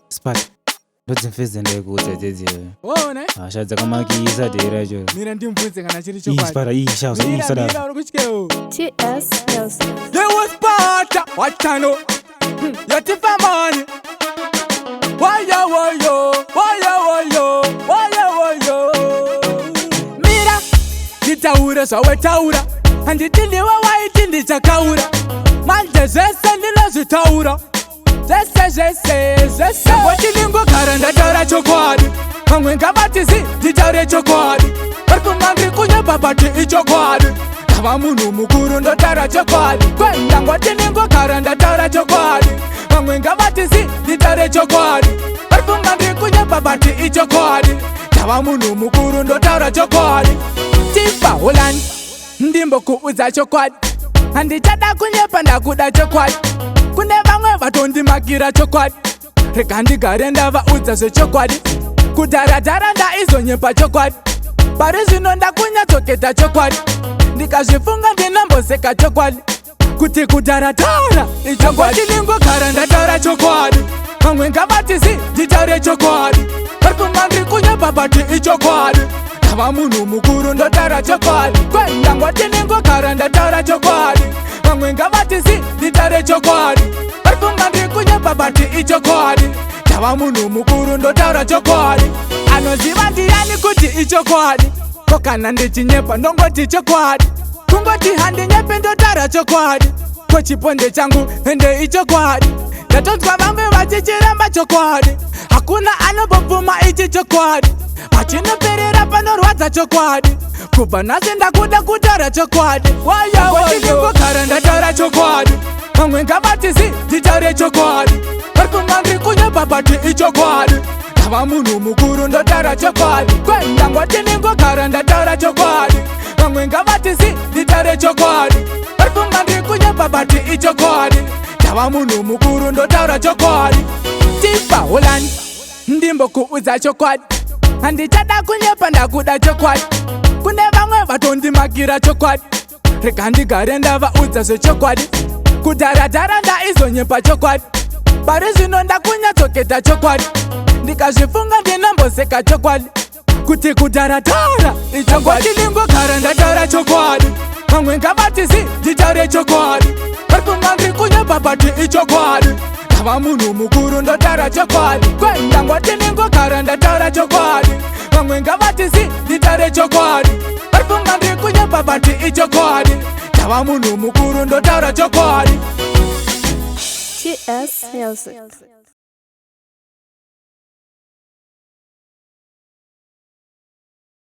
Spat. Ndodzimfeze ndekuudza dzedzi. Waona? Hasha dzakamangisa deracho. Mira ndimubvunze kana chiri chokwadi. Spara isha sada. Mira uri kutyeo. TS Nelson. There was Sparta. Watano. Yotifa money. Waya wayo. Mira. Nditaura zvawetaura. Handiti ndiwe waiti ndichakaura. Manje zvese ndinozvitaura. Zvese Ngoti ndingogara ndataura chokwadi. Vamwe ngavatizi nditaure chokwadi. Varikumwa ndiri kunyeba bati ichokwadi. Ndava munhu mukuru ndotaura chokwadi. Kwenda ngoti ndingogara ndataura chokwadi. Vamwe ngavatizi nditaure chokwadi. Varikumwa ndiri kunyeba bati ichokwadi. Ndava munhu mukuru ndotaura chokwadi. Tipa Holland ndimbokuudza chokwadi. Handichada kunyepa ndakuda chokwadi. Kune vamwe vatondimakira chokwadi. Rega ndigare ndavaudza zvechokwadi. Kudharadhara ndaizonyepa chokwadi. Pari zvino ndakunyatsoketa chokwadi. Ndikazvifunga ndinamboseka chokwadi. Kuti kudharadhara ichokwadi. Ndingogara ndataura chokwadi. Vamwe ngavatizi nditaure chokwadi. Varikumwa ndiri kunyepa bati ichokwadi. Ndava munhu mukuru ndotaura chokwadi. Kwenda ngoti ndingogara ndataura chokwadi. Vamwe ngavatizi nditaure chokwadi. Varikumwa ndiri kunyepa bati ichokwadi. Ndava munhu mukuru ndotaura chokwadi. Anoziva ndiani kuti ichokwadi. Ko kana ndichinyepa ndongoti chokwadi. Kungoti handinyepi ndotaura chokwadi. Ko chiponde changu ende ichokwadi. Ndatonzwa vamwe vachichiramba chokwadi. Hakuna anobobvuma ichi chokwadi. Pachinoperera panorwadza chokwadi. Kubva nhasi ndakuda kutaura chokwadi. Ngoti ndingogara ndataura chokwadi. Vamwe ngavatizi nditaure chokwadi. Varikumwa ndiri kunyeba bati ichokwadi. Ndava munhu mukuru ndotaura chokwadi. Kwenda ngoti ndingogara ndataura chokwadi. Vamwe ngavatizi nditaure chokwadi. Varikumwa ndiri kunyeba bati ichokwadi. Ndava munhu mukuru ndotaura chokwadi. Tipa Holland ndimbokuudza chokwadi. Handichada kunyepa ndakuda chokwadi. Kune vamwe vatondimakira chokwadi. Rega ndigare ndavaudza zvechokwadi. Kudharadhara ndaizonyepa chokwadi. Pari zvino ndakunyatsoketa chokwadi. Ndikazvifunga ndinamboseka chokwadi. Kuti kudharadhara ichokwadi. Ndingogara ndataura chokwadi. Vamwe ngavatizi nditaure chokwadi. Varikumwa ndiri kunyepa bati ichokwadi. Ndava munhu mukuru ndotaura chokwadi. Kwenda ngoti ndingogara ndataura chokwadi. Vamwe ngavatizi nditaure chokwadi. Varikumwa ndiri kunyepa bati ichokwadi. Ndava munhu mukuru ndotaura chokwadi. TS Nelson.